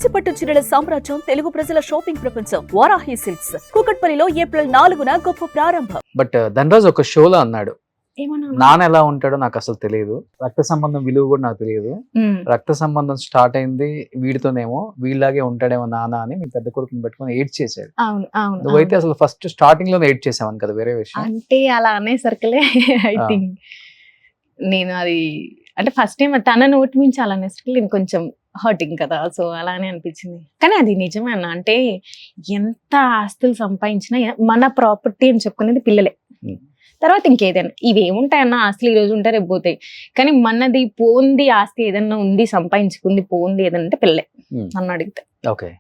కంచిపట్టు చీరల సామ్రాజ్యం తెలుగు ప్రజల షాపింగ్ ప్రపంచం వారాహి సిల్క్స్ కూకట్పల్లిలో ఏప్రిల్ 4న గొప్ప ప్రారంభం. బట్ ధనరాజ్ ఒక షోలో అన్నాడు, ఏమన్నా నాన్న ఎలా ఉంటాడో నాకు అసలు తెలియదు, రక్త సంబంధం విలువ కూడా నాకు తెలియదు, రక్త సంబంధం స్టార్ట్ అయింది వీడితోనేమో, వీళ్ళలాగే ఉంటాడేమో నాన్న అని మీ పెద్ద కొడుకుని పెట్టుకొని ఎయిట్ చేశాడు. అవును అవును నువ్వైతే అసలు ఫస్ట్ స్టార్టింగ్ లోనే ఎయిట్ చేసావని కదా, వేరే విషయం. అంటే అలా అనే సర్కిలే ఐ థింక్ నేను అది అంటే ఫస్ట్ టైం తన నోటి మించి అలా అనేసరికి నేను కొంచెం హర్టింగ్ కదా, సో అలానే అనిపించింది. కానీ అది నిజమే అన్న, అంటే ఎంత ఆస్తులు సంపాదించినా మన ప్రాపర్టీ అని చెప్పుకునేది పిల్లలే. తర్వాత ఇంకేదైనా ఇవి ఏముంటాయన్న, ఆస్తులు ఈ రోజు ఉంటాయి రేపు పోతాయి, కానీ మనది పోంది ఆస్తి ఏదన్నా ఉంది, సంపాదించుకుంది పోంది ఏదన్నా అంటే పిల్లలే నన్ను అడిగితే. ఓకే,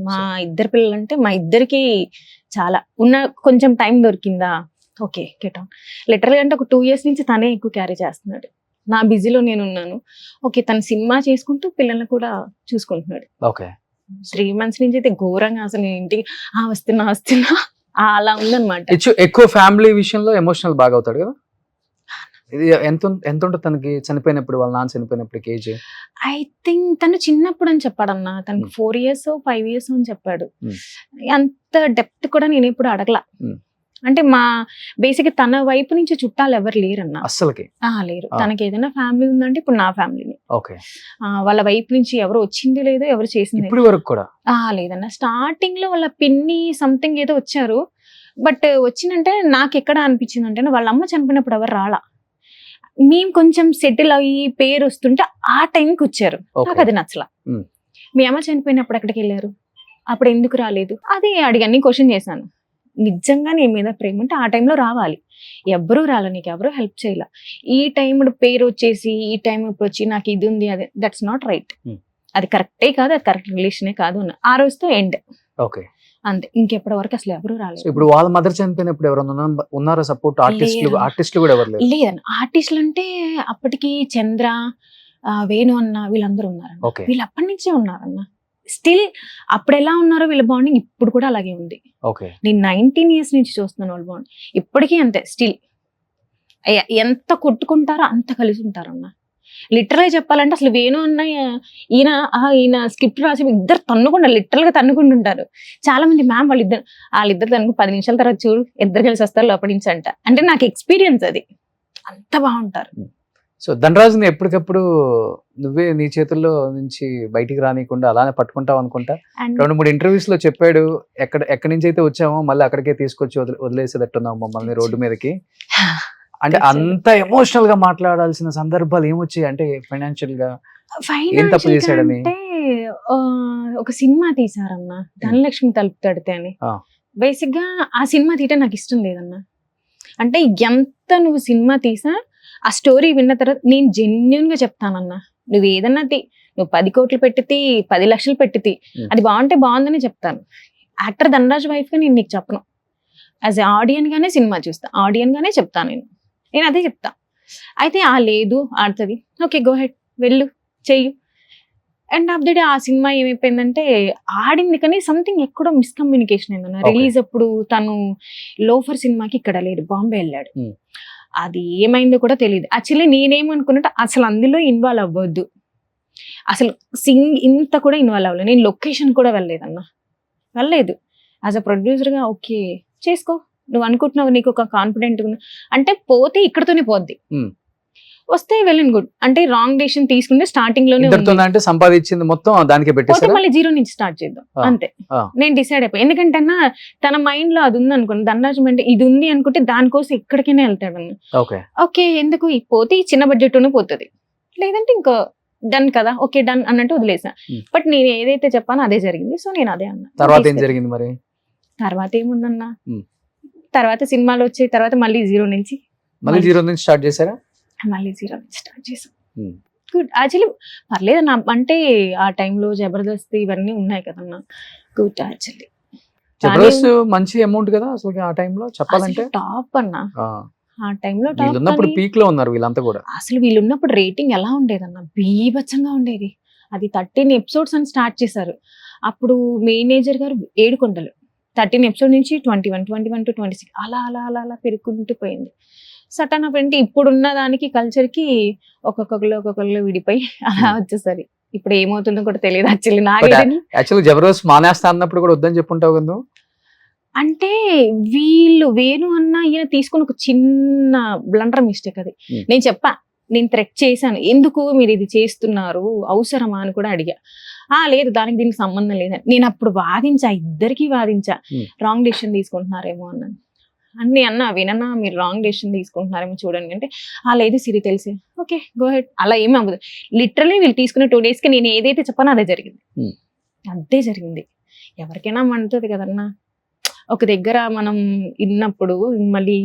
మా ఇద్దరు పిల్లలు అంటే మా ఇద్దరికి చాలా ఉన్న కొంచెం టైం దొరికిందా ఓకే కేటాం. లిటరల్గా అంటే ఒక 2 years నుంచి తనే ఎక్కువ క్యారీ చేస్తున్నాడు. నా బిజీలో నేను ఉన్నాను, ఓకే తను సినిమా చేసుకుంటూ పిల్లల్ని కూడా చూసుకుంటున్నాడు. ఓకే, 3 months నుంచి అయితే ఘోరంగా అసలు నేను ఇంటికి వస్తున్నా అలా ఉందన్నమాట. ఎక్కువ ఫ్యామిలీ విషయంలో ఎమోషనల్ బాగా అవుతాడు కదా. ఇది ఎంత ఉంటుంది తనకి చనిపోయినప్పుడు, వాళ్ళ నాన్న చనిపోయినప్పుడు ఏజ్? ఐ థింక్ తను చిన్నప్పుడు అని చెప్పాడన్న, తనకి 4 years 5 years అని చెప్పాడు. అంత డెప్త్ కూడా నేను ఎప్పుడు అడగల. అంటే మా బేసిక్ తన వైపు నుంచి చుట్టాలు ఎవరు లేరన్న అసలుకి, లేరు. తనకి ఏదైనా ఫ్యామిలీ ఉందంటే ఇప్పుడు నా ఫ్యామిలీని. ఓకే, వాళ్ళ వైపు నుంచి ఎవరు వచ్చింది లేదు, ఎవరు చేసింది ఇప్పుడు వరకు కూడా లేదన్న. స్టార్టింగ్ లో వాళ్ళ పిన్ని సంథింగ్ ఏదో వచ్చారు, బట్ వచ్చిందంటే నాకు ఎక్కడ అనిపించింది అంటే వాళ్ళ అమ్మ చనిపోయినప్పుడు ఎవరు రాలా, మేము కొంచెం సెటిల్ అయ్యి పేరు వస్తుంటే ఆ టైంకి వచ్చారు. నాకు అది నచ్చలా. మీ అమ్మ చనిపోయినప్పుడు ఎక్కడికి వెళ్ళారు, అప్పుడు ఎందుకు రాలేదు, అది అడిగాన్ని క్వశ్చన్ చేశాను. నిజంగా నీ మీద ప్రేమ అంటే ఆ టైంలో రావాలి, ఎవ్వరూ రాలే, నీకు ఎవరూ హెల్ప్ చేయాల. ఈ టైం పేరు వచ్చేసి ఈ టైం ఇప్పుడు వచ్చి నాకు ఇది ఉంది అదే, దట్స్ నాట్ రైట్. అది కరెక్టే కాదు, అది కరెక్ట్ రిలేషనే కాదు అన్న. ఆ రోజుతో ఎండ్. ఓకే, అంతే, ఇంకెప్పటి వరకు అసలు ఎవరు రాలేదు. ఇప్పుడు వాళ్ళ మదర్ చనిపోయినప్పుడు ఎవరైనా ఉన్నారా సపోర్ట్? ఆర్టిస్టులు కూడా ఎవరు లేరు? లేదన్న. ఆర్టిస్టులు అంటే అప్పటికి చంద్ర, వేణు అన్న వీళ్ళందరూ ఉన్నారన్న. వీళ్ళు అప్పటి నుంచే ఉన్నారన్న. స్టిల్ అప్పుడు ఎలా ఉన్నారో వీళ్ళ బాండింగ్ ఇప్పుడు కూడా అలాగే ఉంది. నేను 19 years నుంచి చూస్తున్నాను వాళ్ళ బాండ్, ఇప్పటికీ అంతే స్టిల్. ఎంత కొట్టుకుంటారో అంత కలిసి ఉంటారన్న. లిటరల్గా చెప్పాలంటే అసలు వేణు అన్న ఈయన స్క్రిప్ట్ రాసి ఇద్దరు లిటరల్ గా తన్నుకుంటుంటారు. చాలా మంది మ్యామ్ వాళ్ళిద్దరు తనకు 10 నిమిషాల తర్వాత చూడు ఇద్దరు కలిసి వస్తారు లోపల నుంచి అంట. అంటే నాకు ఎక్స్పీరియన్స్ అది, అంత బాగుంటారు. సో ధనరాజుని ఎప్పటికప్పుడు నువ్వే నీ చేతుల్లో నుంచి బయటికి రానియకుండా అలానే పట్టుకుంటావు అనుకుంటా. 2-3 interviews లో చెప్పాడు, ఎక్కడి నుంచి అయితే వచ్చామో మళ్ళీ అక్కడికే తీసుకొచ్చి వదిలేసేటట్టున్నావు మమ్మల్ని రోడ్డు మీదకి. అంటే అంత ఎమోషనల్ గా మాట్లాడాల్సిన సందర్భాలు ఏమొచ్చాయి? అంటే ఫైనాన్షియల్ గా ఏం తప్పు చేశాడని? ఒక సినిమా తీసారన్న, ధనలక్ష్మి తలుపు తడితే అని. బేసిక్ గా ఆ సినిమా తీయటం నాకు ఇష్టం లేదన్న. అంటే ఎంత నువ్వు సినిమా తీసా ఆ స్టోరీ విన్న తర్వాత నేను జెన్యున్ గా చెప్తానన్నా, నువ్వు ఏదన్నా నువ్వు 10 కోట్లు పెట్టితే 10 లక్షలు పెట్టితే అది బాగుంటే బాగుందని చెప్తాను. యాక్టర్ ధనరాజ్ వైఫ్ గా నేను నీకు చెప్పను, యాజ్ ఎ ఆడియన్ గానే సినిమా చూస్తా, ఆడియన్ గానే చెప్తాను నేను అదే చెప్తా. అయితే లేదు ఆడుతుంది, ఓకే గో హెడ్ వెళ్ళు చెయ్యు. అండ్ ఆఫ్ ది డే ఆ సినిమా ఏమైపోయిందంటే ఆడింది కానీ సంథింగ్ ఎక్కడో మిస్కమ్యూనికేషన్ అయిందన్న. రిలీజ్ అప్పుడు తను లోఫర్ సినిమాకి ఇక్కడ లేడు, బాంబే వెళ్ళాడు. అది ఏమైందో కూడా తెలియదు. యాక్చువల్లీ నేనేమనుకున్నట్టు అసలు అందులో ఇన్వాల్వ్ అవ్వద్దు, అసలు ఇంత కూడా ఇన్వాల్వ్ అవ్వలేదు. నేను లొకేషన్ కూడా వెళ్ళలేదు. యాజ్ అ ప్రొడ్యూసర్గా ఓకే చేసుకో, నువ్వు అనుకుంటున్నావు నీకు ఒక కాన్ఫిడెంట్ అంటే పోతే ఇక్కడతోనే పోద్ది, వస్తే వెల్ అండ్ గుడ్. అంటే రాంగ్ డెసిషన్ తీసుకుంటే స్టార్టింగ్ లోనే అంటే సంపాదించింది మొత్తం దానికి పోతే మళ్ళీ 0 నుంచి స్టార్ట్ చేద్దాం అంతే. నేను డిసైడ్ అయిపోయి, ఎందుకంటే అన్న తన మైండ్ లో అది ఉంది అనుకోండి, ధనరాజ్ అంటే ఇది ఉంది అనుకుంటే దానికోసం ఎక్కడికైనా వెళ్తాడు అన్న. ఓకే ఎందుకు పోతే ఈ చిన్న బడ్జెట్ లోనే పోతుంది, లేదంటే ఇంకో డన్ కదా ఓకే డన్ అన్నట్టు వదిలేసా. బట్ నేను ఏదైతే చెప్పానో అదే జరిగింది. సో నేను అదే అన్నా. తర్వాత ఏం జరిగింది మరి? తర్వాత ఏముందన్నా, తర్వాత సినిమాలు వచ్చాయి, తర్వాత మళ్ళీ 0 నుంచి స్టార్ట్ చేశారా? మళ్ళీ 0 నుంచి స్టార్ట్ చేసాం. గుడ్, యాక్చువల్లీ పర్లేదు అన్న. అంటే ఆ టైంలో జబర్దస్త్ ఇవన్నీ ఉన్నాయి కదన్నా, గుడ్. యాక్చువల్లీ జబర్దస్త్ మంచి అమౌంట్ కదా అసలు ఆ టైంలో చెప్పాలంటే, టాప్ అన్న. ఆ టైంలో పీక్ లో ఉన్నారు వీళ్ళంతా కూడా. అసలు వీళ్ళు ఉన్నప్పుడు రేటింగ్ ఎలా ఉండేదన్న, బీభత్సంగా ఉండేది. అది 13 episodes అని స్టార్ట్ చేశారు. అప్పుడు మేనేజర్ గారు 7 కొండలు, 13 episodes నుంచి 21, 21 to 26 అలా అలా అలా అలా పెరుగుకుంటూ పోయింది. సటన్ ఆఫ్ అంటే ఇప్పుడున్న దానికి కల్చర్ కి ఒక్కొక్కరు విడిపోయి అలా వచ్చేసరి ఇప్పుడు ఏమవుతుందో కూడా తెలియదు యాక్చువల్లీ నాకైతే. యాక్చువల్లీ జబర్దస్త్ మానేస్తా అన్నప్పుడు కూడా వద్దని చెప్పుంటావు కదా నువ్వు. అంటే వీళ్ళు వేణు అన్న ఈయన తీసుకుని ఒక చిన్న బ్లండర్ మిస్టేక్ అది. నేను చెప్పా, నేను థ్రెట్ చేశాను, ఎందుకు మీరు ఇది చేస్తున్నారు, అవసరమా అని కూడా అడిగా. లేదు దానికి దీనికి సంబంధం లేదని నేను అప్పుడు వాదించా, ఇద్దరికి వాదించా. రాంగ్ డెసిషన్ తీసుకుంటున్నారేమో అన్నాను. అన్ని అన్నా వినన్నా మీరు రాంగ్ డెసిషన్ తీసుకుంటున్నారేమో చూడండి అంటే, లేదు సిరి తెలిసి, ఓకే గో హెడ్. అలా ఏమి అవ్వదు. లిటరలీ వీళ్ళు తీసుకునే 2 days కి నేను ఏదైతే చెప్పానో అదే జరిగింది. అదే జరిగింది. ఎవరికైనా మంటది కదన్నా, ఒక దగ్గర మనం విన్నప్పుడు మళ్ళీ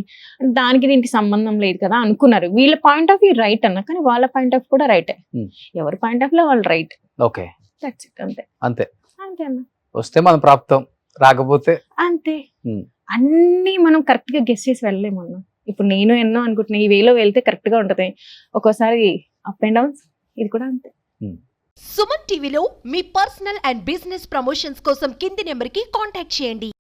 దానికి దీనికి సంబంధం లేదు కదా అనుకున్నారు. వీళ్ళ పాయింట్ ఆఫ్ వ్యూ రైట్ అన్న, కానీ వాళ్ళ పాయింట్ ఆఫ్ కూడా రైటే. ఎవరి పాయింట్ ఆఫ్ లో వాళ్ళు రైట్. Okay, that's it. అంతే అంతే అంతే అన్న. వస్తే మనం ప్రాప్తం, రాకపోతే అంతే. అన్ని మనం కరెక్ట్ గా గెస్ చేసి వెళ్ళలేము అన్న. ఇప్పుడు నేను ఎన్నో అనుకుంటున్నా, ఈ వేలో వెళ్తే కరెక్ట్ గా ఉంటది, ఒక్కోసారి అప్ అండ్ డౌన్స్. ఇది కూడా అంతే. సుమన్ టీవీలో మీ పర్సనల్ అండ్ బిజినెస్ ప్రమోషన్స్ కోసం కింది నెంబర్కి కాంటాక్ట్ చేయండి.